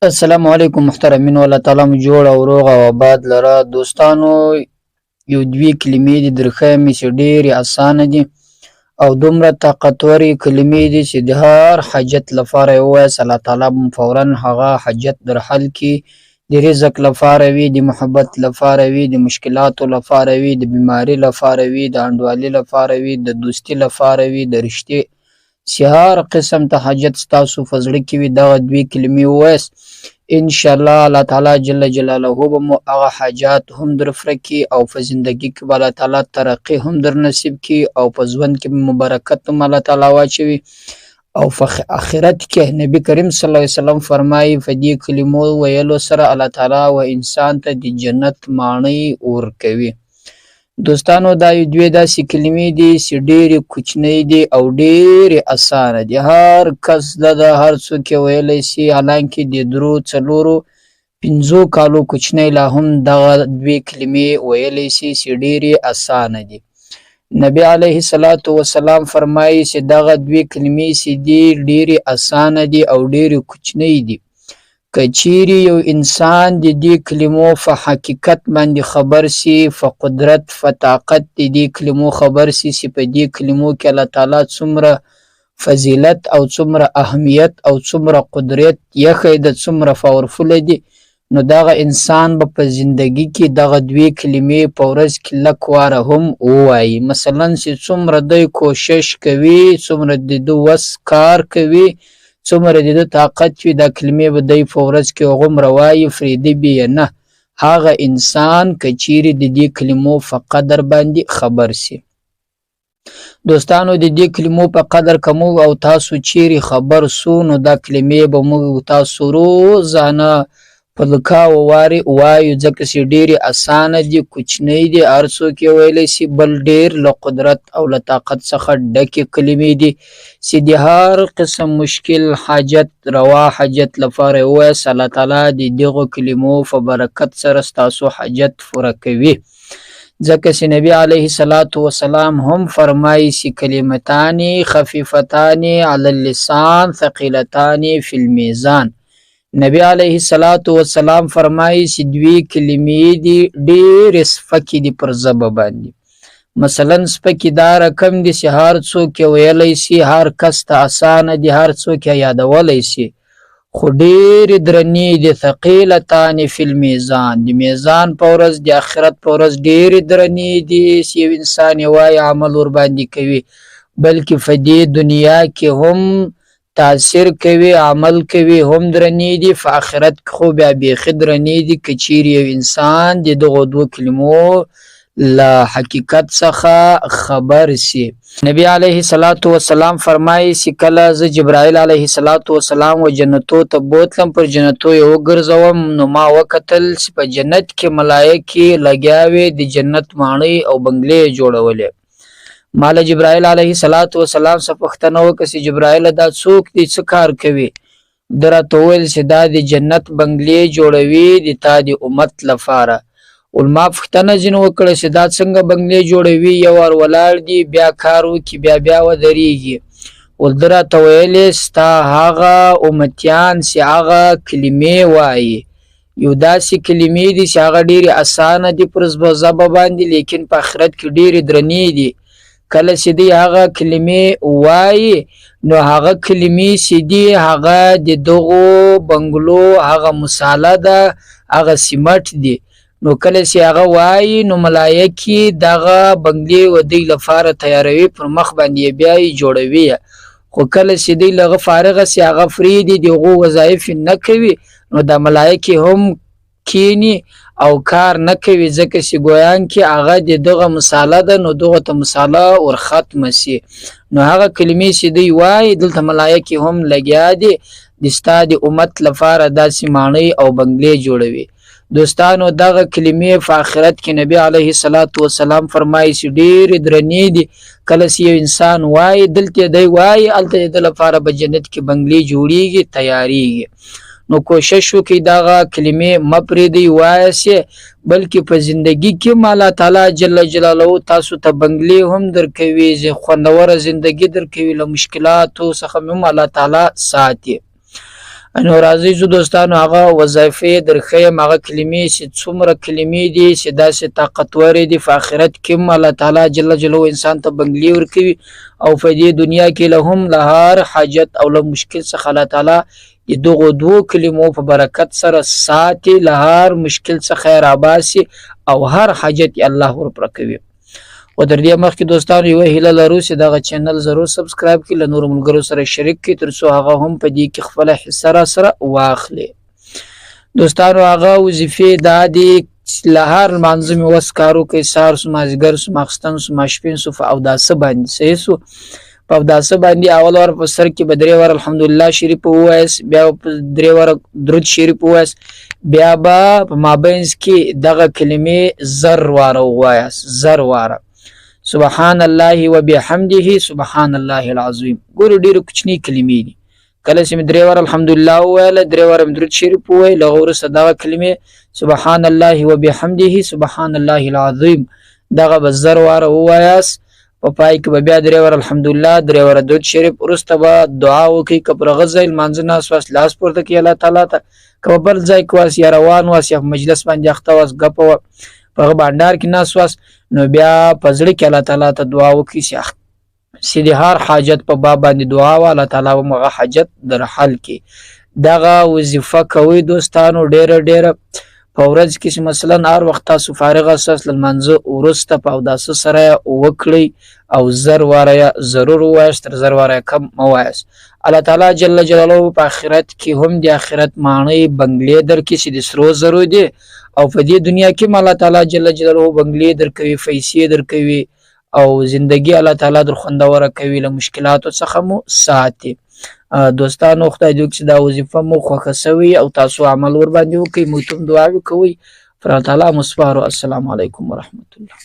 السلام علیکم محترمین، الله تعالی مو جوړ او روغ او آباد لره. دوستانو، یو دوې کلمې دي درښیم چې ډېرې اسانه دي او دومره طاقتورې کلمې دي چې د هر حاجت لپاره یې ووایاست، الله تعالی به فورا هغه حاجت در حل کړي. د رزق لپاره وي، د محبت لپاره وي، د مشکلاتو لپاره وي، د بیماري لپاره وي، د انډوالي لپاره وي، د دوستي لپاره وي، د رشتې چې هر قسم ته حاجت ستاسو په زړه کې وي، دغه دوې کلمې ووایاست. انشاءالله الله تعالی جل جلاله به مو هغه حاجات هم در پوره کړي او په زندګي کې به الله تعالی ترقي هم در نصیب کړي او په ژوند کې به مو برکت هم الله تعالی واچوي او په آخرت کې نبی کریم صلی الله علیه وسلم فرمایي په دې کلمو ویلو سره الله تعالی و انسان ته د جنت ماڼۍ ورکوي. دوستانو، دا یو دوې داسې کلمې دي چې ډېرې کوچنۍ دي او ډېرې اسانه دي. هر کس د هر څوک یې ویلی شي، حالانکې د 3-4-5 کالو کوچنی لا هم دغه دوې کلمې ویلی شي چې ډېرې اسانه دي. نبی علیه الصلاة والسلام فرمایي چې دغه دوې کلمې چې دي ډېرې اسانه دي او ډېرې کوچنۍ دي. که چیرې یو انسان د دې کلمو په حقیقت باندې خبر سي، په قدرت، په طاقت د دې کلمو خبر سي چې په دې کلمو کې الله تعالی څومره فضیلت او څومره اهمیت او څومره قدرت یخی د څومره پاورفوله دي، نو دغه انسان به په زندګي کې دغه دوې کلمې په ورځ کې لږ واره هم ووایي. مثلا چې څومره دی کوشش کوي، څومره د ده وس کار کوي، څومره د ده طاقت وي، دا کلمې به دی په ورځ کې هغومره وایي، فریده به یې نه. هغه انسان که چیرې د دې کلمو په قدر باندې خبر سي. دوستانو، د دې کلمو په قدر که موږ او تاسو چیرې خبر سو، نو دا کلمې به موږ تاسو روزانه په لکاو وارې وایو، ځکه چې ډېرې اسانه دي، کوچنۍ دي، هر څوک یې ویلی شي. بل ډېر له قدرت او له طاقت څخه ډکې کلمې دي چې د هر قسم مشکل، حاجت، روا حاجت لپاره یې ووایاست، الله تعالی د دغو کلمو په برکت سره ستاسو حاجت پوره کوي. ځکه چې نبی علیه الصلاة والسلام هم فرمایي چې کلمتان خفیفتان علی اللسان ثقیلتان فی المیزان. نبی علیه الصلاة والسلام فرمایي چې دوې کلمې دي ډېرې سپکې دي پر ژبه باندې. مثلا سپکې دا رقم دي چې هر څوک یې ویلی شي، هر کس ته اسانه دي، هر څوک یې یادولی شي، خو ډېرې درنې دي. ثقیلتان فی المیزان، د میزان په ورځ، د آخرت په ورځ ډېرې درنې دي چې یو انسان یې وایي عمل ورباندې کوي، بلکې په دې دنیا کې هم تاثیر کوي، عمل کوي، هم درنې دي. په آخرت کې خو بیا بیخي درنې دي که چیرې یو انسان د دغو دوو کلمو له حقیقت څخه خبر سي. نبی علیه الصلاة والسلام فرمایي چې کله زه جبرائیل علیه الصلاة والسلام و جنتو ته بوتلم، پر جنتو یې وګرځوم، نو ما وکتل چې په جنت کې ملایکې لګیا وې، د جنت ماڼۍ او بنګلې یې جوړولې. ما له جبرائیل علیه الصلاة والسلام څخه پوښتنه وکړه چې جبرائیله دا څوک دی، څه کار کوي؟ ده راته وویل چې دا د جنت بنګلې جوړوي د تا د امت لپاره. ما پوښتنه ځینې وکړه چې دا څنګه بنګلې جوړوي، یو وار ولاړ دي، بیا کار وکړي، بیا ودرېږي. ده راته ویلې ستا هغه امتیان چې هغه کلمې وایي، یو داسې کلمې دي چې هغه ډېرې اسانه دي پر ژبه باندې، لیکن په آخرت کې ډېرې درنې دي. کله چې دی هغه کلمې وایي، نو هغه کلمې چې دي هغه د دغو بنګلو هغه مصالحه ده، هغه سیمټ دي. نو کله چې هغه وایي، نو ملایکې دغه بنګلې و دوی لپاره تیاروي، پر مخ باندې یې بیا یې جوړوي. خو کله چې دوی له هغه فارغه سي، هغه پرېږدي، د هغو وظایف یې نه کوي، نو دا ملایکې هم کینی او کار نه کوي، ځکه چې ګویان کې هغه د دغه مصالحه ده، نو دغه ته مصالحه ورختمه سي. نو هغه کلمې چې دوی وایي، دلته ملایکې هم لګیا دي د ستا د امت لپاره داسې ماڼۍ او بنګلې جوړوي. دوستانو، دغه کلمې په آخرت کې نبی علیه الصلاة والسلام فرمایي چې ډېرې درنې دي. کله چې یو انسان وایي، دلته دی وایي، هلته د ده لپاره به جنت کې بنګلې جوړیږي، تیاریږي. نو کوشش وکړئ دغه کلمې مه پرېږدئ، وایاست، بلکې په زندګي کې الله تعالی جل جلاله تاسو ته بنګلې هم درکوي، خوندوره زندګي درکوي، له مشکلاتو څخه هم الله تعالی ساتي. نو راځي زه دوستانو هغه وظایفې درښیم، هغه کلمې چې څومره کلمې دي چې داسې طاقتورې دي، په آخرت کې هم الله تعالی جل جلاله انسان ته بنګلي ورکوي، او په دې دنیا کې له هم له هر حاجت او له مشکل څخه الله تعالی د دغو دوو کلمو په برکت سره ساتي، له هر مشکل څخه یې راباسي او هر حاجت یې الله ورپوره کوي. او تر دې مخکې دوستانو یوه هیله لرو چې دغه چینل ضرور سبسکرایب کړئ، له نورو ملګرو سره شریک کړئ تر څو هغه هم په دې کې خپله حصه را سره واخلي. دوستانو هغه وظیفې دا دي له هر لمانځه مې وس کار وکړئ، سهار سو، مازدیګر سو، ماخستن سو، ماسپښین سو، په اوداسه باندې صحیح سو. په اوداسه باندې اول وار په سر کې به 3 واره الحمدلله شریف ووایاست، بیا په 3 واره درود شریف ووایاست، بیا به په مابینځ کې دغه کلمې 1000 واره ووایاست، 1000 واره سبحان الله وبحمده سبحان الله العظیم. ګورو ډیرې کوچنۍ کلمې دي. کله چې مې 3 واره الحمدلله وویله، 3 واره مې درود شریف وویل، هغه وروسته دغه کلمې سبحان الله وبحمده سبحان الله العظیم دغه به 1000 واره ووایاست. په پای کې به بیا 3 واره الحمدلله، 3 واره درود شریف، وروسته به دعا وکړئ. که پر هغه ځای لمانځه ناست واست لاس پورته کړئ الله تعالی ته، که په بل ځای کې واست یا روان واست یا په مجلس باندې اخته واست، ګپه وه، په هغه بانډار کې ناست واست، نو بیا په زړه کې الله تعالی ته دعا وکړئ چې د هر حاجت په باب باندې دعا وه، الله تعالی به هغه حاجت در حل کړي. دغه وظیفه کوئ دوستانو ډیره ډیره په ورځ کې چې مثلا هر وخت تاسو فارغ اساس لمانځه وروسته په اوداسه سره وکړئ او 1000 واره ضرور ووایاست، تر 1000 واره کم مه وایاست. الله تعالی جل جلاله په آخرت کې هم د آخرت ماڼۍ بنګلې درکړي چې د سرو زرو دي، او په دې دنیا کې هم الله تعالی جل جلاله بنګلې درکوي، پیسې درکوي، او زندگی الله تعالی در خوندوره کوي، له مشکلاتو څخه مو ساتي. دوستانو خدای دې وکړي چې دا وظیفه مو خوښه سوې او تاسو عمل ور باندې وکړئ، موږ ته هم دعاوې کوئ. پر الله تعالی مو سپارو. السلام علیکم ورحمت الله.